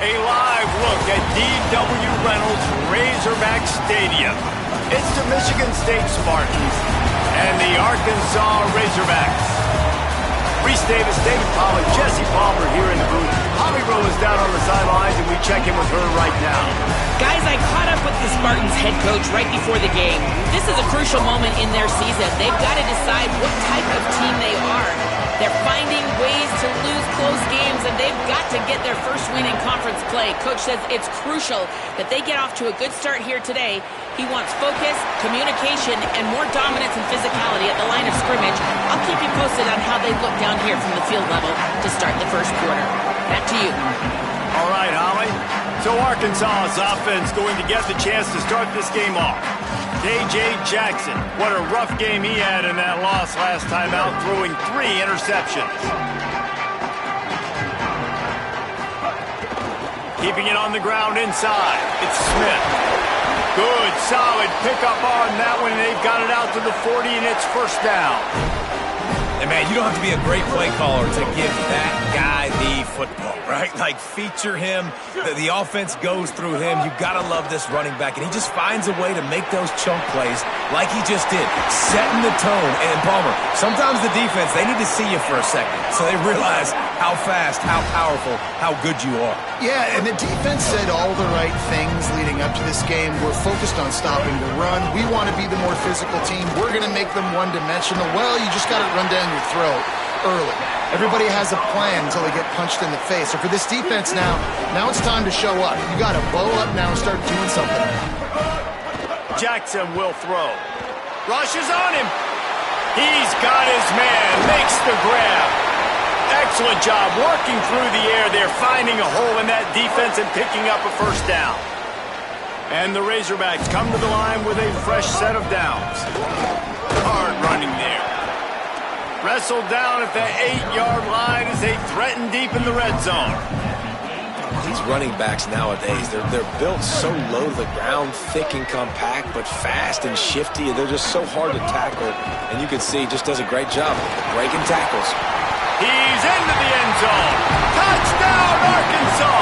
A live look at D.W. Reynolds Razorback Stadium. It's the Michigan State Spartans and the Arkansas Razorbacks. Reese Davis, David Pollack, Jesse Palmer here in the booth. Holly Rowe is down on the sidelines, and we check in with her right now. Guys, I caught up with the Spartans head coach right before the game. This is a crucial moment in their season. They've got to decide what type of team they are. They're finding ways to lose close games, and they've got to get their first win in conference play. Coach says it's crucial that they get off to a good start here today. He wants focus, communication, and more dominance and physicality at the line of scrimmage. I'll keep you posted on how they look down here from the field level to start the first quarter. Back to you. All right, Holly. So Arkansas's offense going to get the chance to start this game off. J.J. Jackson, what a rough game he had in that loss last time out, throwing 3 interceptions. Keeping it on the ground inside, it's Smith. Good, solid pickup on that one, and they've got it out to the 40, and it's first down. And, man, you don't have to be a great play caller to give that guy the football, right? Like, feature him. The offense goes through him. You've got to love this running back. And he just finds a way to make those chunk plays like he just did, setting the tone. And, Palmer, sometimes the defense, they need to see you for a second so they realize how fast, how powerful, how good you are. Yeah, and the defense said all the right things leading up to this game. We're focused on stopping the run. We want to be the more physical team. We're going to make them one-dimensional. Well, you just got to run down your throat early. Everybody has a plan until they get punched in the face. So for this defense now it's time to show up. You got to blow up now and start doing something. Jackson will throw. Rushes on him. He's got his man. Makes the grab. Excellent job working through the air there, finding a hole in that defense and picking up a first down. And the Razorbacks come to the line with a fresh set of downs. Hard running there. Wrestled down at the 8-yard line as they threaten deep in the red zone. These running backs nowadays, they're built so low to the ground, thick and compact, but fast and shifty. They're just so hard to tackle. And you can see he just does a great job of breaking tackles. He's into the end zone. Touchdown, Arkansas!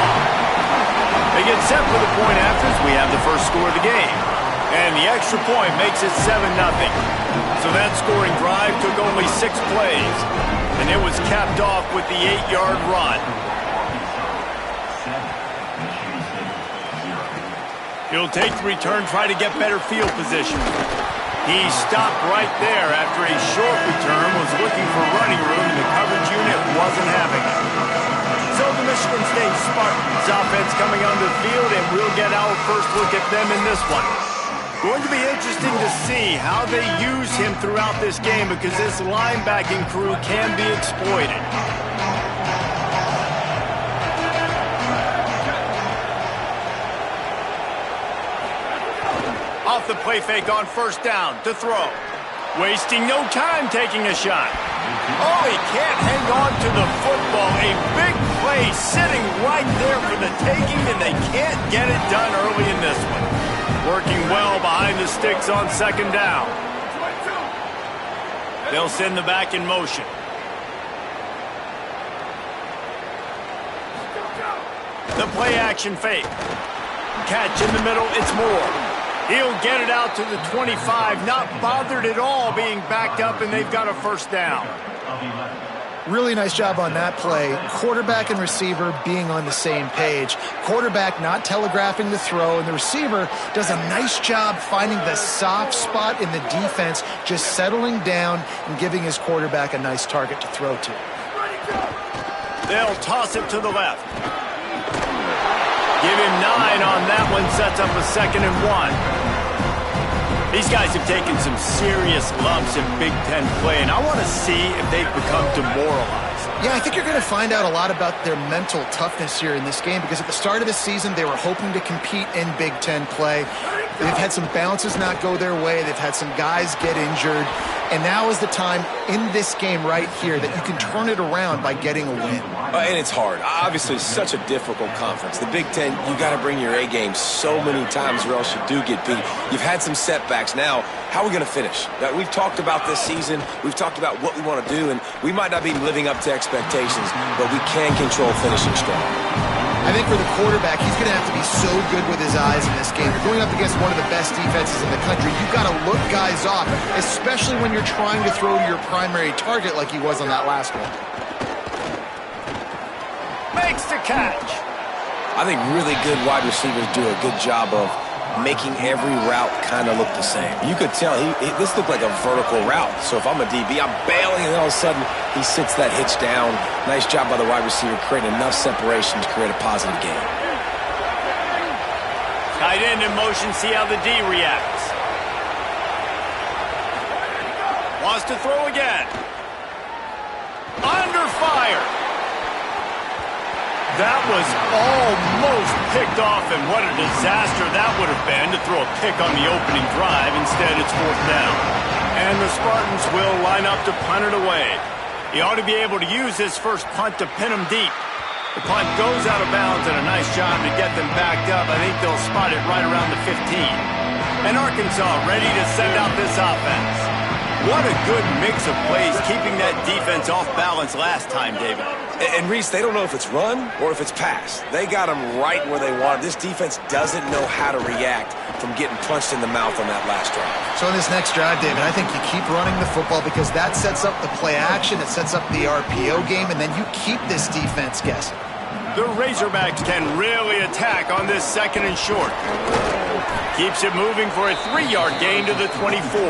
They get set for the point after as we have the first score of the game. And the extra point makes it 7-0. So that scoring drive took only 6 plays. And it was capped off with the 8-yard run. He'll take the return, try to get better field position. He stopped right there after a short return, was looking for running room, and the coverage unit wasn't having it. So the Michigan State Spartans offense coming onto the field, and we'll get our first look at them in this one. Going to be interesting to see how they use him throughout this game because this linebacking crew can be exploited. Off the play fake on first down to throw. Wasting no time taking a shot. Oh, he can't hang on to the football. A big play sitting right there for the taking, and they can't get it done early in this one. Working well behind the sticks on second down. They'll send the back in motion. The play action fake. Catch in the middle, it's Moore. He'll get it out to the 25, not bothered at all being backed up, and they've got a first down. Really nice job on that play. Quarterback and receiver being on the same page. Quarterback not telegraphing the throw, and the receiver does a nice job finding the soft spot in the defense, just settling down and giving his quarterback a nice target to throw to. They'll toss it to the left. Give him 9 on that one, sets up a 2nd and 1. These guys have taken some serious lumps in Big Ten play, and I want to see if they've become demoralized. Yeah, I think you're going to find out a lot about their mental toughness here in this game because at the start of the season, they were hoping to compete in Big Ten play. They've had some bounces not go their way. They've had some guys get injured. And now is the time in this game right here that you can turn it around by getting a win. And it's hard. Obviously, it's such a difficult conference. The Big Ten, you got to bring your A game so many times or else you do get beat. You've had some setbacks. Now, how are we going to finish? We've talked about this season. We've talked about what we want to do, and we might not be living up to expectations, but we can control finishing strong. I think for the quarterback, he's going to have to be so good with his eyes in this game. You're going up against one of the best defenses in the country. You've got to look guys off, especially when you're trying to throw to your primary target like he was on that last one. Makes the catch. I think really good wide receivers do a good job of making every route kind of look the same. You could tell this looked like a vertical route. So if I'm a DB, I'm bailing, and then all of a sudden he sits that hitch down. Nice job by the wide receiver, creating enough separation to create a positive gain. Tight end in motion, see how the D reacts. Wants to throw again. Under fire. That was almost picked off, and what a disaster that would have been to throw a pick on the opening drive. Instead, it's 4th down. And the Spartans will line up to punt it away. He ought to be able to use his first punt to pin him deep. The punt goes out of bounds, and a nice job to get them backed up. I think they'll spot it right around the 15. And Arkansas ready to send out this offense. What a good mix of plays, keeping that defense off balance last time, David. And Reese, they don't know if it's run or if it's pass. They got them right where they want. This defense doesn't know how to react from getting punched in the mouth on that last drive. So in this next drive, David, I think you keep running the football because that sets up the play action, it sets up the RPO game, and then you keep this defense guessing. The Razorbacks can really attack on this 2nd and short. Keeps it moving for a 3-yard gain to the 24.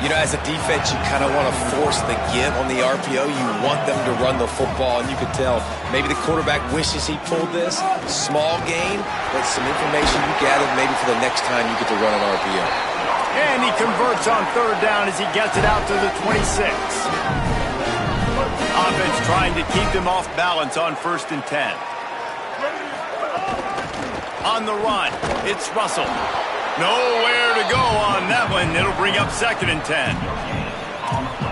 You know, as a defense, you kind of want to force the give on the RPO. You want them to run the football, and you could tell maybe the quarterback wishes he pulled this. Small gain, but some information you gathered maybe for the next time you get to run an RPO. And he converts on 3rd down as he gets it out to the 26. Offense trying to keep them off balance on 1st and 10. On the run, it's Russell. Nowhere to go on that one. It'll bring up 2nd and 10.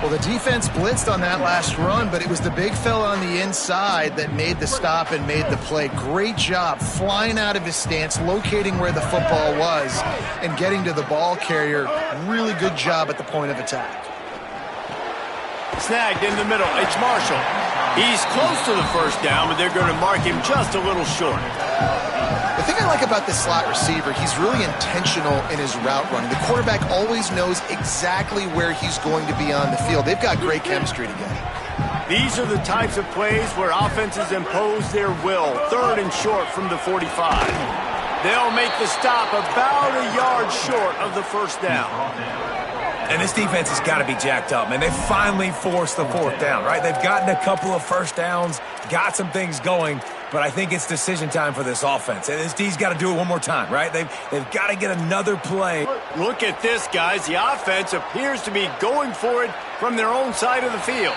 Well, the defense blitzed on that last run, but it was the big fella on the inside that made the stop and made the play. Great job flying out of his stance, locating where the football was, and getting to the ball carrier. Really good job at the point of attack. Snagged in the middle. It's Marshall. He's close to the 1st down, but they're going to mark him just a little short. The thing I like about this slot receiver, he's really intentional in his route running. The quarterback always knows exactly where he's going to be on the field. They've got great chemistry together. These are the types of plays where offenses impose their will. 3rd and short from the 45. They'll make the stop about a yard short of the 1st down. And this defense has got to be jacked up, man. They finally forced the 4th down, right? They've gotten a couple of 1st downs, got some things going, but I think it's decision time for this offense. And this D's got to do it one more time, right? They've got to get another play. Look at this, guys. The offense appears to be going for it from their own side of the field.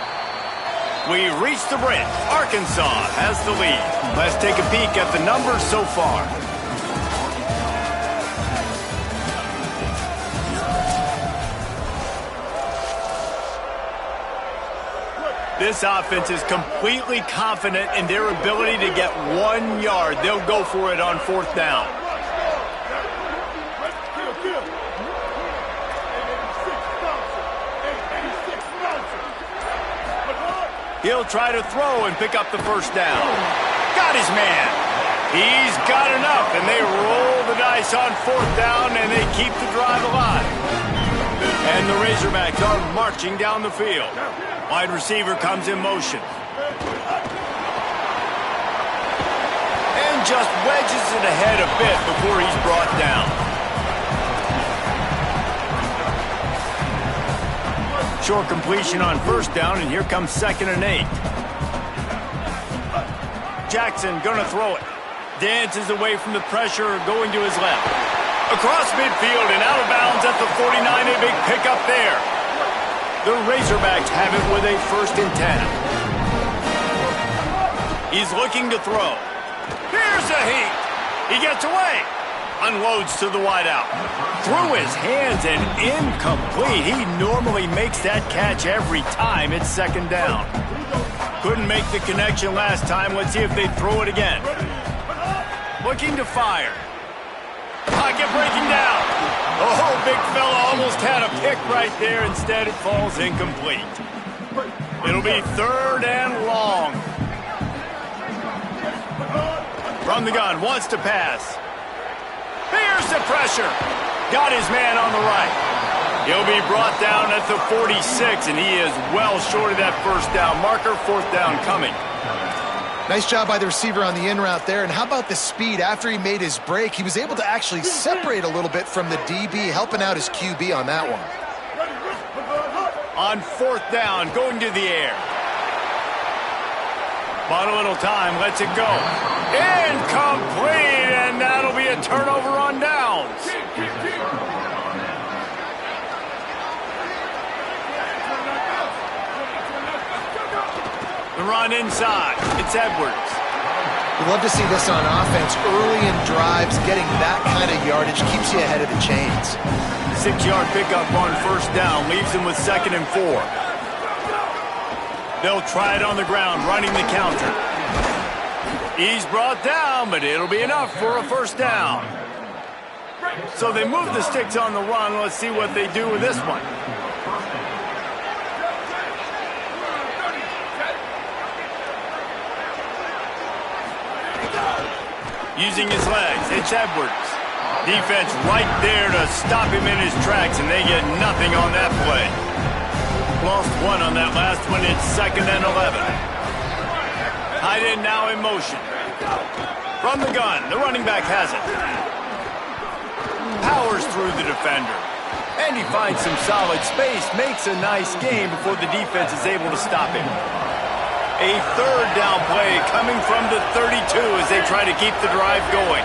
We reach the bridge. Arkansas has the lead. Let's take a peek at the numbers so far. This offense is completely confident in their ability to get 1 yard. They'll go for it on 4th down. He'll try to throw and pick up the 1st down. Got his man. He's got enough, and they roll the dice on 4th down, and they keep the drive alive. And the Razorbacks are marching down the field. Wide receiver comes in motion. And just wedges it ahead a bit before he's brought down. Short completion on 1st down, and here comes 2nd and 8. Jackson gonna throw it. Dances away from the pressure, going to his left. Across midfield and out of bounds at the 49, a big pickup there. The Razorbacks have it with a 1st and 10. He's looking to throw. Here's a heat. He gets away. Unloads to the wideout. Through his hands and incomplete. He normally makes that catch every time. It's 2nd down. Couldn't make the connection last time. Let's see if they throw it again. Looking to fire. Pocket breaking down. Oh, big fella almost had a pick right there. Instead, it falls incomplete. It'll be 3rd and long. From the gun, wants to pass. Here's the pressure. Got his man on the right. He'll be brought down at the 46, and he is well short of that first down marker. Fourth down coming. Nice job by the receiver on the in route there. And how about the speed? After he made his break, he was able to actually separate a little bit from the DB, helping out his QB on that one. On fourth down, going to the air. Bought a little time, lets it go. Incomplete, and that'll be a turnover on downs. The run inside. It's Edwards. We love to see this on offense. Early in drives, getting that kind of yardage keeps you ahead of the chains. 6-yard pickup on first down. Leaves him with 2nd and 4. They'll try it on the ground, running the counter. He's brought down, but it'll be enough for a first down. So they move the sticks on the run. Let's see what they do with this one. Using his legs, it's Edwards. Defense right there to stop him in his tracks, and they get nothing on that play. Lost one on that last one. It's 2nd and 11. Tight end now in motion. From the gun, the running back has it. Powers through the defender. And he finds some solid space, makes a nice game before the defense is able to stop him. A third down play coming from the 32 as they try to keep the drive going.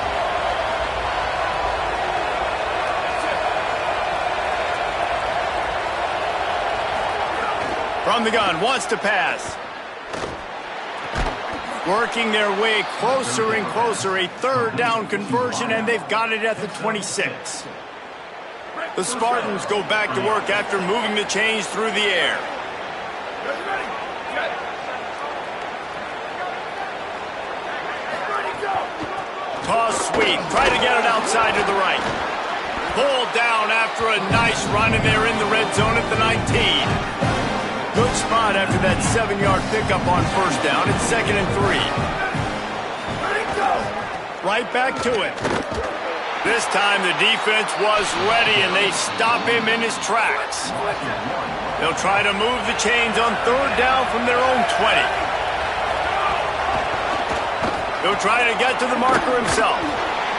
From the gun, wants to pass. Working their way closer and closer. A third down conversion, and they've got it at the 26. The Spartans go back to work after moving the chains through the air. Toss sweep. Try to get it outside to the right. Pulled down after a nice run, and they're in the red zone at the 19. Good spot after that 7-yard pickup on first down. It's 2nd and 3. Right back to it. This time the defense was ready, and they stop him in his tracks. They'll try to move the chains on third down from their own 20. They'll try to get to the marker himself.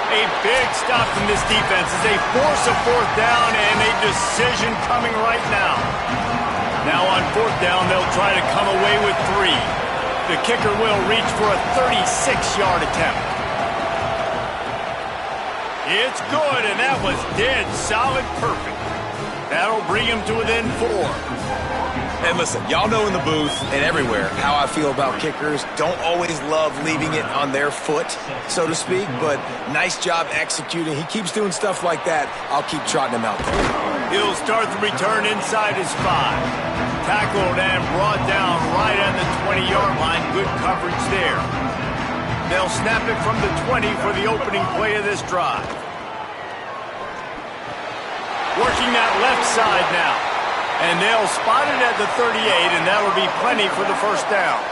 A big stop from this defense as they force a fourth down, and a decision coming right now. Now on fourth down, they'll try to come away with 3. The kicker will reach for a 36-yard attempt. It's good, and that was dead solid perfect. That'll bring him to within 4. And listen, y'all know in the booth and everywhere how I feel about kickers. Don't always love leaving it on their foot, so to speak, but nice job executing. He keeps doing stuff like that. I'll keep trotting him out there. He'll start the return inside his 5. Tackled and brought down right at the 20-yard line. Good coverage there. They'll snap it from the 20 for the opening play of this drive. Working that left side now. And they'll spot it at the 38, and that'll be plenty for the first down.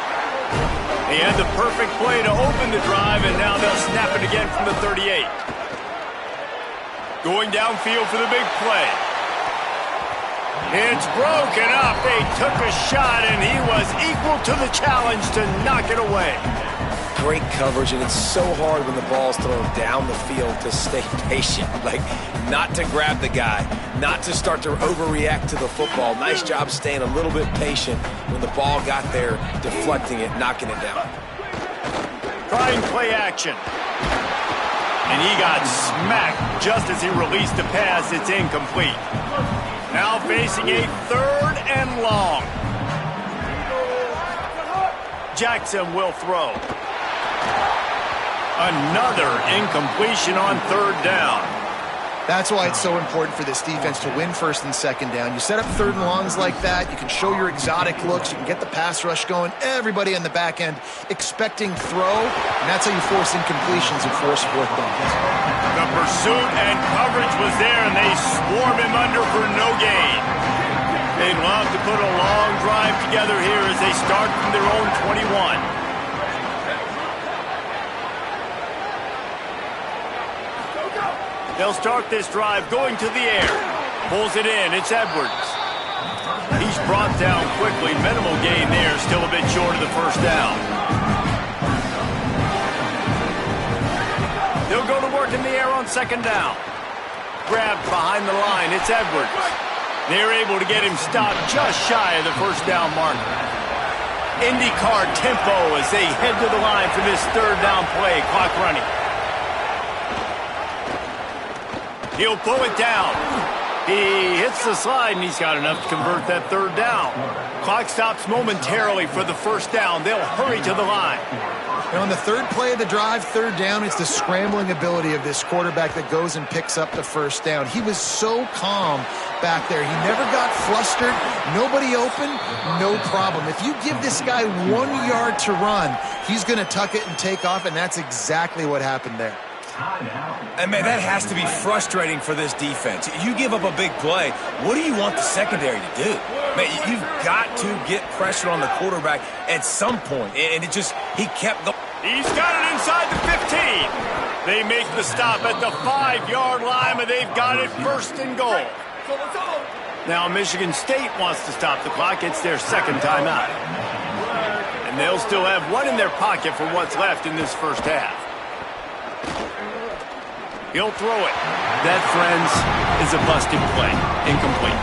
They had the perfect play to open the drive, and now they'll snap it again from the 38. Going downfield for the big play. It's broken up. They took a shot, and he was equal to the challenge to knock it away. Great coverage, and it's so hard when the ball's thrown down the field to stay patient. Like, not to grab the guy, not to start to overreact to the football. Nice job staying a little bit patient when the ball got there, deflecting it, knocking it down. Trying play action. And he got smacked just as he released the pass. It's incomplete. Now facing a third and long. Jackson will throw. Another incompletion on third down. That's why it's so important for this defense to win first and second down. You set up third and longs like that, you can show your exotic looks, you can get the pass rush going, everybody on the back end expecting throw, and that's how you force incompletions and force fourth downs. The pursuit and coverage was there, and they swarm him under for no gain. They'd love to put a long drive together here as they start from their own 21. They'll start this drive going to the air. Pulls it in. It's Edwards. He's brought down quickly. Minimal gain there. Still a bit short of the first down. They'll go to work in the air on second down. Grabbed behind the line. It's Edwards. They're able to get him stopped just shy of the first down marker. IndyCar tempo as they head to the line for this third down play. Clock running. He'll pull it down. He hits the slide, and he's got enough to convert that third down. Clock stops momentarily for the first down. They'll hurry to the line. And on the third play of the drive, third down, it's the scrambling ability of this quarterback that goes and picks up the first down. He was so calm back there. He never got flustered. Nobody open, no problem. If you give this guy 1 yard to run, he's going to tuck it and take off, and that's exactly what happened there. And, man, that has to be frustrating for this defense. You give up a big play, what do you want the secondary to do? Man, you've got to get pressure on the quarterback at some point. And he kept going. He's got it inside the 15. They make the stop at the 5-yard line, but they've got it first and goal. Now Michigan State wants to stop the clock. It's their second timeout. And they'll still have one in their pocket for what's left in this first half. He'll throw it. That, friends, is a busted play. Incomplete.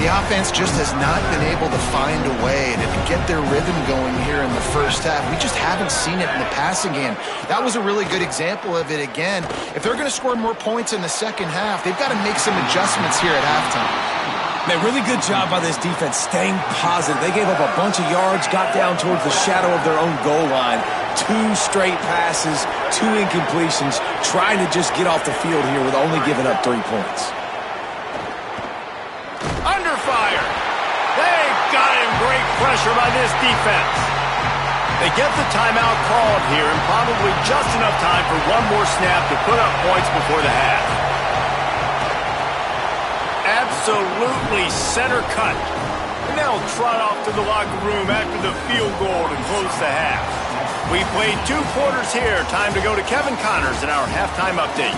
The offense just has not been able to find a way to get their rhythm going here in the first half. We just haven't seen it in the passing game. That was a really good example of it again. If they're going to score more points in the second half, they've got to make some adjustments here at halftime. Man, really good job by this defense staying positive. They gave up a bunch of yards, got down towards the shadow of their own goal line. 2 straight passes, 2 incompletions, trying to just get off the field here with only giving up 3 points. Under fire. They've got him. Great pressure by this defense. They get the timeout called here, and probably just enough time for one more snap to put up points before the half. Absolutely center cut. And they'll trot off to the locker room after the field goal to close the half. We played 2 quarters here. Time to go to Kevin Connors in our halftime update.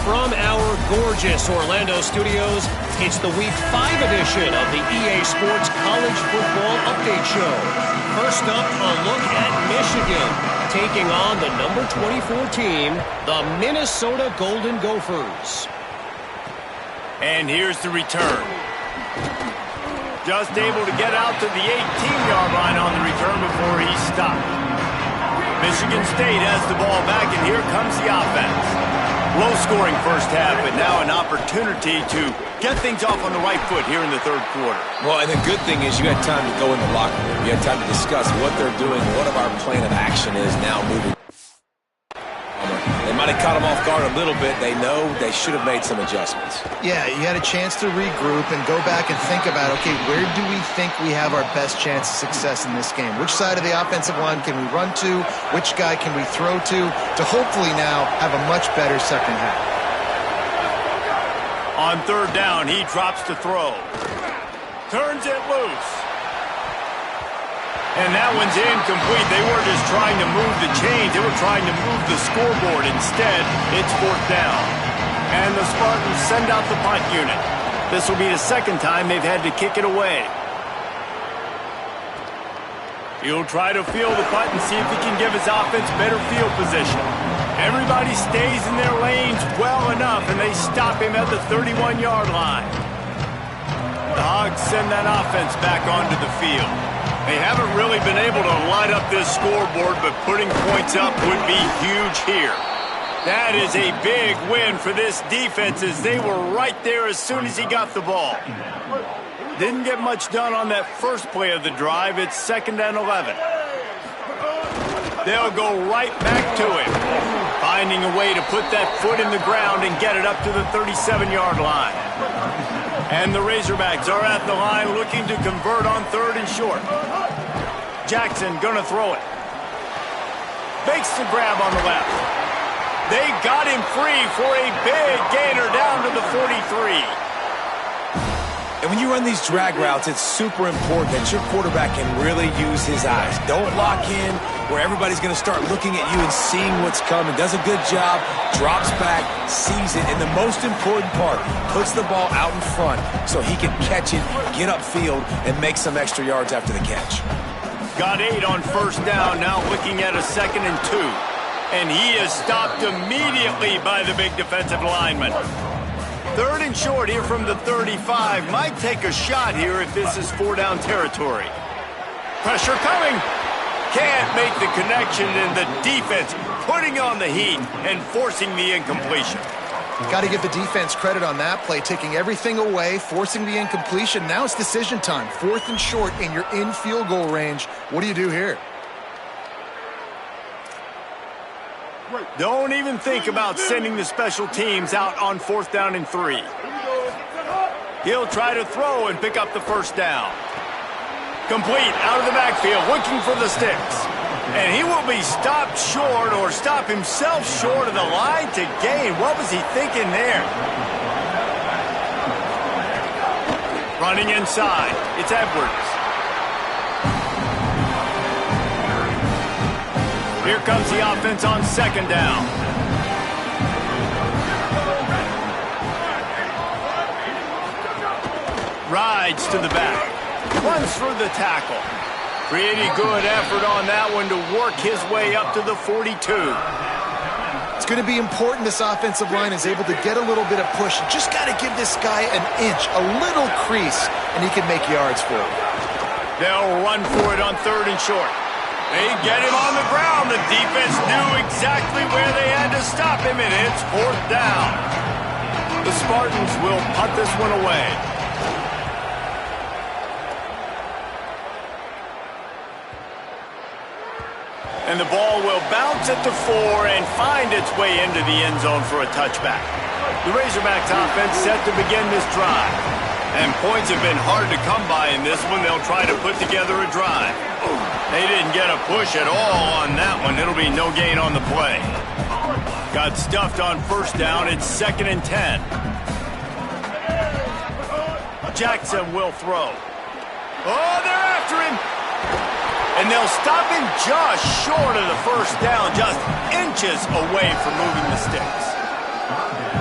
From our gorgeous Orlando studios, it's the Week 5 edition of the EA Sports College Football Update Show. First up, a look at Michigan, taking on the number 24 team, the Minnesota Golden Gophers. And here's the return. Just able to get out to the 18-yard line on the return before he stopped. Michigan State has the ball back, and here comes the offense. Low-scoring first half, but now an opportunity to get things off on the right foot here in the third quarter. Well, and the good thing is you had time to go in the locker room. You had time to discuss what they're doing, what our plan of action is now moving. They might have caught them off guard a little bit. They know they should have made some adjustments. Yeah, you had a chance to regroup and go back and think about, okay, where do we think we have our best chance of success in this game? Which side of the offensive line can we run to? Which guy can we throw to hopefully now have a much better second half? On third down, he drops to throw. Turns it loose. And that one's incomplete. They weren't just trying to move the chains. They were trying to move the scoreboard. Instead, it's fourth down. And the Spartans send out the punt unit. This will be the second time they've had to kick it away. He'll try to field the punt and see if he can give his offense better field position. Everybody stays in their lanes well enough, and they stop him at the 31-yard line. The Hogs send that offense back onto the field. They haven't really been able to light up this scoreboard, but putting points up would be huge here. That is a big win for this defense, as they were right there as soon as he got the ball. Didn't get much done on that first play of the drive. It's 2nd and 11. They'll go right back to him, finding a way to put that foot in the ground and get it up to the 37-yard line. And the Razorbacks are at the line looking to convert on 3rd and short. Jackson gonna throw it. Makes the grab on the left. They got him free for a big gainer down to the 43. And when you run these drag routes, it's super important that your quarterback can really use his eyes. Don't lock in where everybody's going to start looking at you and seeing what's coming. Does a good job, drops back, sees it, and the most important part, puts the ball out in front so he can catch it, get upfield, and make some extra yards after the catch. Got 8 on first down, now looking at a 2nd and 2. And he is stopped immediately by the big defensive lineman. 3rd and short here from the 35. Might take a shot here if this is 4-down territory. Pressure coming. Can't make the connection, and the defense putting on the heat and forcing the incompletion. Got to give the defense credit on that play, taking everything away, forcing the incompletion. Now it's decision time. 4th and short, and you're in field goal range. What do you do here? Don't even think about sending the special teams out on 4th down and 3. He'll try to throw and pick up the first down. Complete out of the backfield, looking for the sticks. And he will be stopped short, or stop himself short of the line to gain. What was he thinking there? Running inside, it's Edwards. Here comes the offense on 2nd down. Rides to the back. Runs through the tackle. Pretty good effort on that one to work his way up to the 42. It's going to be important this offensive line is able to get a little bit of push. Just got to give this guy an inch, a little crease, and he can make yards for it. They'll run for it on 3rd and short. They get him on the ground. The defense knew exactly where they had to stop him, and it's 4th down. The Spartans will punt this one away. And the ball will bounce at the 4 and find its way into the end zone for a touchback. The Razorbacks offense set to begin this drive. And points have been hard to come by in this one. They'll try to put together a drive. They didn't get a push at all on that one. It'll be no gain on the play. Got stuffed on first down. It's 2nd and 10. Jackson will throw. Oh, they're after him. And they'll stop him just short of the first down, just inches away from moving the sticks.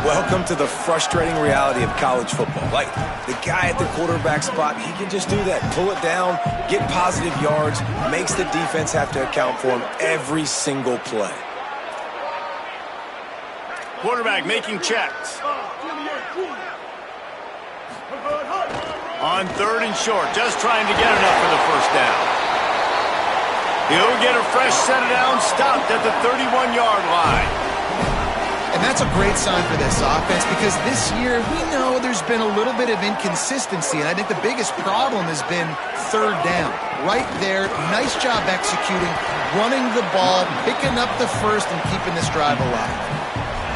Welcome to the frustrating reality of college football. Like, the guy at the quarterback spot, he can just do that. Pull it down, get positive yards, makes the defense have to account for him every single play. Quarterback making checks. On 3rd and short, just trying to get enough for the first down. He'll get a fresh set down, stopped at the 31-yard line. And that's a great sign for this offense, because this year we know there's been a little bit of inconsistency, and I think the biggest problem has been 3rd down. Right there, nice job executing, running the ball, picking up the first, and keeping this drive alive.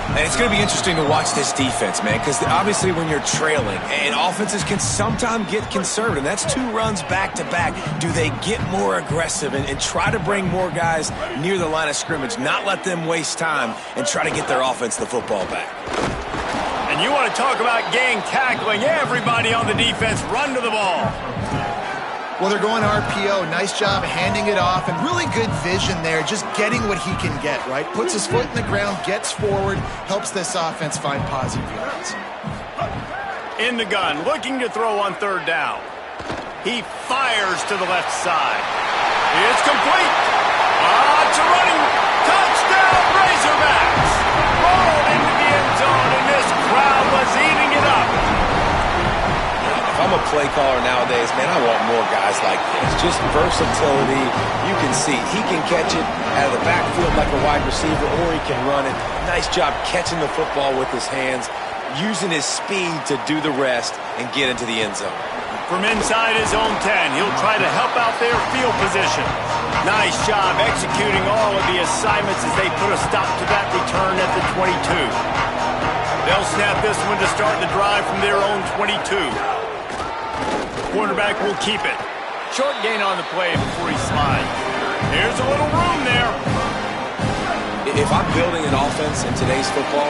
And it's going to be interesting to watch this defense, man, because obviously when you're trailing, and offenses can sometimes get conservative. That's 2 runs back-to-back. Do they get more aggressive and try to bring more guys near the line of scrimmage, not let them waste time, and try to get their offense the football back? And you want to talk about gang tackling. Everybody on the defense run to the ball. Well, they're going RPO. Nice job handing it off, and really good vision there, just getting what he can get, right? Puts his foot in the ground, gets forward, helps this offense find positive yards. In the gun, looking to throw on 3rd down. He fires to the left side. It's complete. It's a running touchdown, Razorbacks. Rolled into the end zone, and this crowd was eating it up. If I'm a play caller nowadays, man, I want more guys like this. Just versatility. You can see he can catch it out of the backfield like a wide receiver, or he can run it. Nice job catching the football with his hands, using his speed to do the rest and get into the end zone. From inside his own 10, he'll try to help out their field position. Nice job executing all of the assignments as they put a stop to that return at the 22. They'll snap this one to start the drive from their own 22. Quarterback will keep it. Short gain on the play before he slides. Here's a little room there. If I'm building an offense in today's football,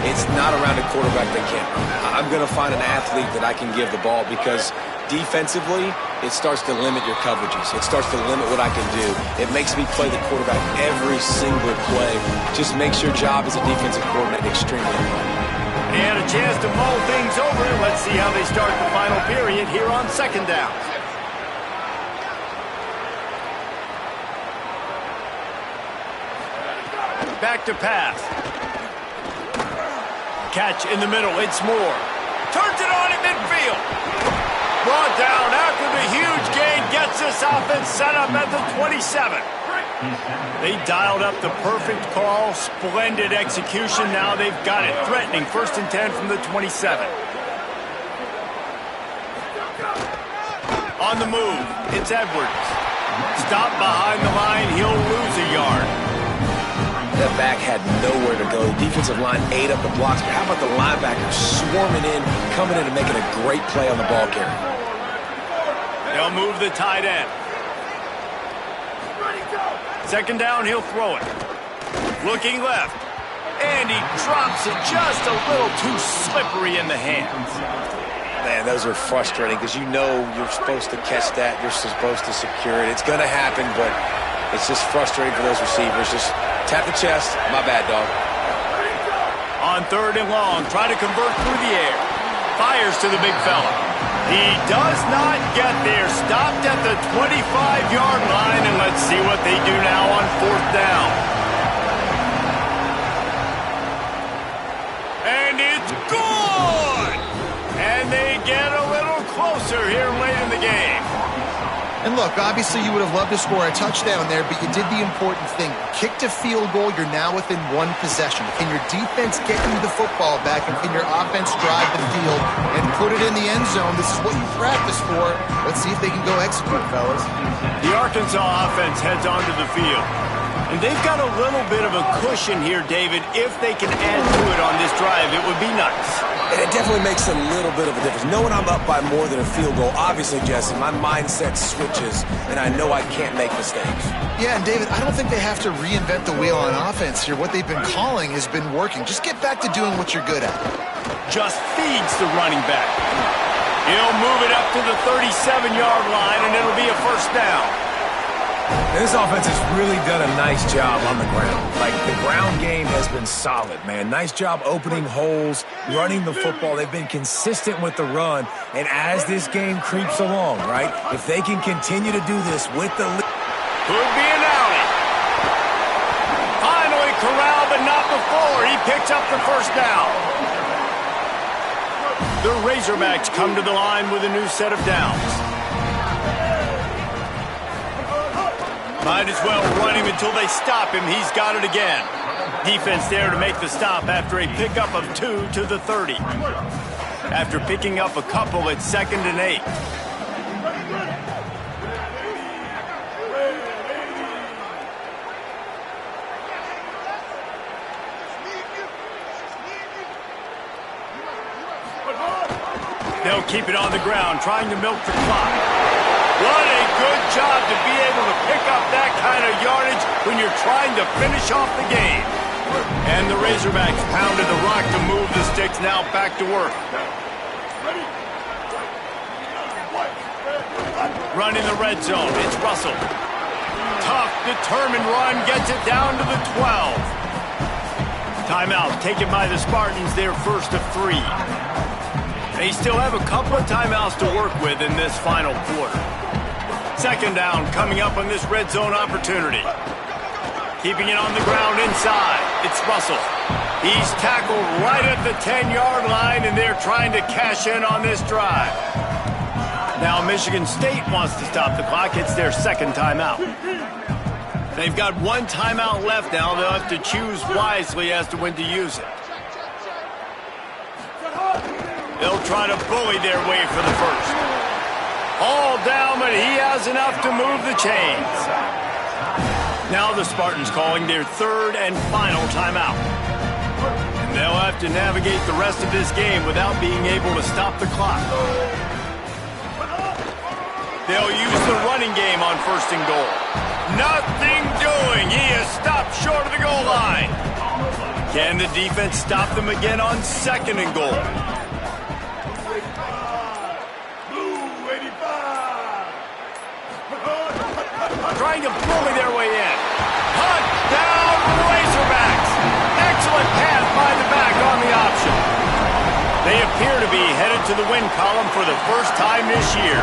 it's not around a quarterback that can't run. I'm going to find an athlete that I can give the ball, because defensively, it starts to limit your coverages. It starts to limit what I can do. It makes me play the quarterback every single play. Just makes your job as a defensive coordinator extremely hard. And a chance to mull things over. Let's see how they start the final period here on second down. Back to pass. Catch in the middle. It's Moore. Turns it on at midfield. Brought down after the huge gain. Gets this offense set up at the 27. They dialed up the perfect call. Splendid execution. Now they've got it. Threatening 1st and 10 from the 27. On the move. It's Edwards. Stop behind the line. He'll lose a yard. That back had nowhere to go. The defensive line ate up the blocks, but how about the linebackers swarming in, coming in and making a great play on the ball carrier? They'll move the tight end. Second down, he'll throw it. Looking left. And he drops it just a little too slippery in the hands. Man, those are frustrating because you know you're supposed to catch that. You're supposed to secure it. It's going to happen, but it's just frustrating for those receivers. Just tap the chest. My bad, dog. On 3rd and long, try to convert through the air. Fires to the big fella. He does not get there. Stopped at the 25-yard line, and let's see what they do now on 4th down. And it's good! And they get a little closer here late in the game. And look, obviously you would have loved to score a touchdown there, but you did the important thing. Kicked a field goal, you're now within 1 possession. Can your defense get you the football back, and can your offense drive the field and put it in the end zone? This is what you practice for. Let's see if they can go execute, fellas. The Arkansas offense heads onto the field. And they've got a little bit of a cushion here, David. If they can add to it on this drive, it would be nice. And it definitely makes a little bit of a difference. Knowing I'm up by more than a field goal, obviously, Jesse, my mindset switches, and I know I can't make mistakes. Yeah, and David, I don't think they have to reinvent the wheel on offense here. What they've been calling has been working. Just get back to doing what you're good at. Just feeds the running back. He'll move it up to the 37-yard line, and it'll be a 1st down. And this offense has really done a nice job on the ground. Like, the ground game has been solid, man. Nice job opening holes, running the football. They've been consistent with the run. And as this game creeps along, right, if they can continue to do this with the... Could be an alley. Finally corralled, but not before. He picks up the 1st down. The Razorbacks come to the line with a new set of downs. Might as well run him until they stop him. He's got it again. Defense there to make the stop after a pickup of 2 to the 30. After picking up a couple at 2nd and 8. They'll keep it on the ground, trying to milk the clock. What a good job to be able to pick up that kind of yardage when you're trying to finish off the game. And the Razorbacks pounded the rock to move the sticks, now back to work. Running the red zone, it's Russell. Tough, determined run, gets it down to the 12. Timeout taken by the Spartans, their 1st of 3. They still have a couple of timeouts to work with in this final quarter. 2nd down coming up on this red zone opportunity. Keeping it on the ground inside. It's Russell. He's tackled right at the 10-yard line, and they're trying to cash in on this drive. Now Michigan State wants to stop the clock. It's their 2nd timeout. They've got 1 timeout left now. They'll have to choose wisely as to when to use it. They'll try to bully their way for the 1st. All down, but he has enough to move the chains. Now the Spartans calling their 3rd and final timeout. And they'll have to navigate the rest of this game without being able to stop the clock. They'll use the running game on 1st and goal. Nothing doing. He is stopped short of the goal line. Can the defense stop them again on 2nd and goal? their way in. Touchdown, Razorbacks! Excellent pass by the back on the option. They appear to be headed to the win column for the first time this year.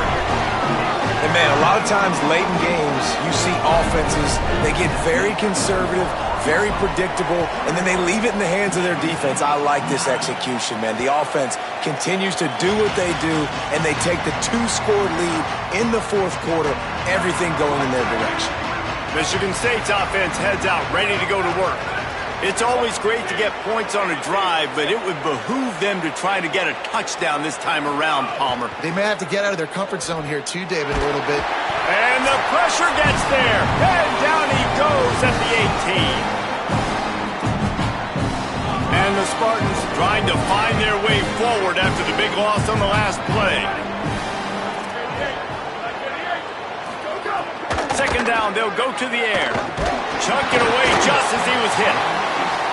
And man, a lot of times late in games, you see offenses, they get very conservative, very predictable, and then they leave it in the hands of their defense. I like this execution, man. The offense continues to do what they do, and they take the 2-score lead in the fourth quarter, everything going in their direction. Michigan State's offense heads out, ready to go to work. It's always great to get points on a drive, but it would behoove them to try to get a touchdown this time around, Palmer. They may have to get out of their comfort zone here too, David, a little bit. And the pressure gets there. And down he goes at the 18. And the Spartans trying to find their way forward after the big loss on the last play. Second down, they'll go to the air. Chuck it away just as he was hit.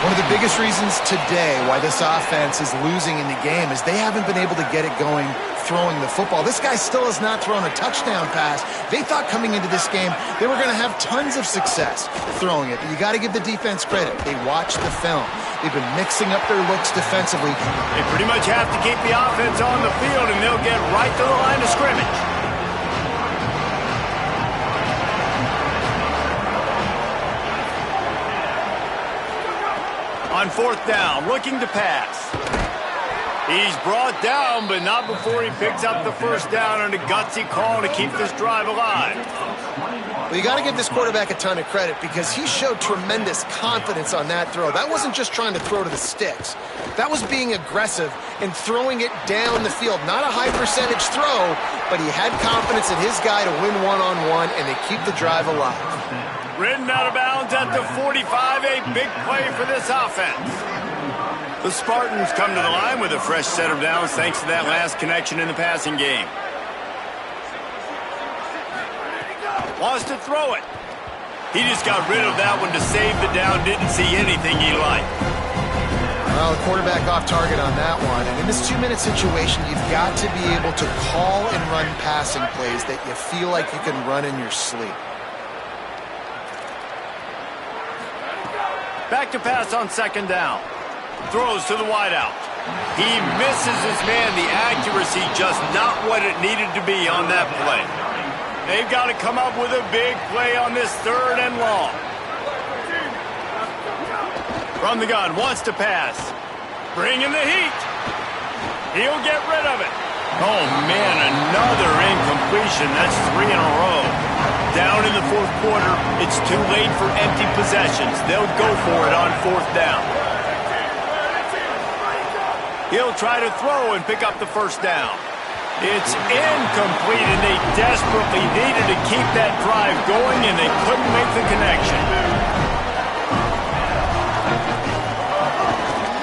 One of the biggest reasons today why this offense is losing in the game is they haven't been able to get it going throwing the football. This guy still has not thrown a touchdown pass. They thought coming into this game they were going to have tons of success throwing it. But you got to give the defense credit. They watched the film. They've been mixing up their looks defensively. They pretty much have to keep the offense on the field, and they'll get right to the line of scrimmage. On fourth down, looking to pass. He's brought down, but not before he picks up the first down on a gutsy call to keep this drive alive. Well, you got to give this quarterback a ton of credit because he showed tremendous confidence on that throw. That wasn't just trying to throw to the sticks. That was being aggressive and throwing it down the field. Not a high percentage throw, but he had confidence in his guy to win one-on-one, and they keep the drive alive. Ridden out of bounds at the 45, a big play for this offense. The Spartans come to the line with a fresh set of downs thanks to that last connection in the passing game. Wants to throw it. He just got rid of that one to save the down, didn't see anything he liked. Well, the quarterback off target on that one. And in this 2-minute situation, you've got to be able to call and run passing plays that you feel like you can run in your sleep. Back to pass on second down. Throws to the wideout. He misses his man. The accuracy just not what it needed to be on that play. They've got to come up with a big play on this third and long. From the gun, wants to pass. Bringing the heat. He'll get rid of it. Oh, man, another incompletion. That's 3 in a row. Down in the fourth quarter, it's too late for empty possessions. They'll go for it on fourth down. He'll try to throw and pick up the first down. It's incomplete, and they desperately needed to keep that drive going, and they couldn't make the connection.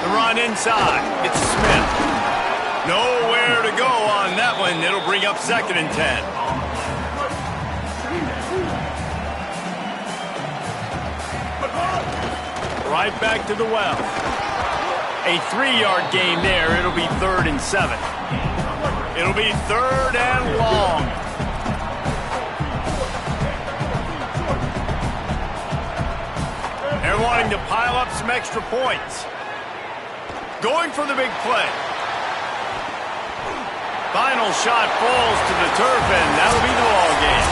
The run inside. It's Smith. Nowhere to go on that one. It'll bring up 2nd and 10. Right back to the well. A 3-yard gain there. It'll be 3rd and 7. It'll be 3rd and long. They're wanting to pile up some extra points. Going for the big play. Final shot falls to the turf, and that'll be the ball game.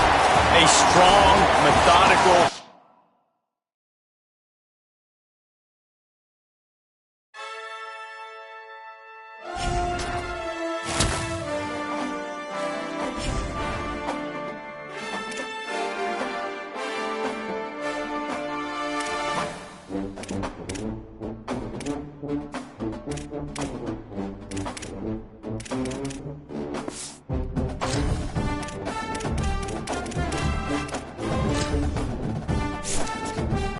A strong, methodical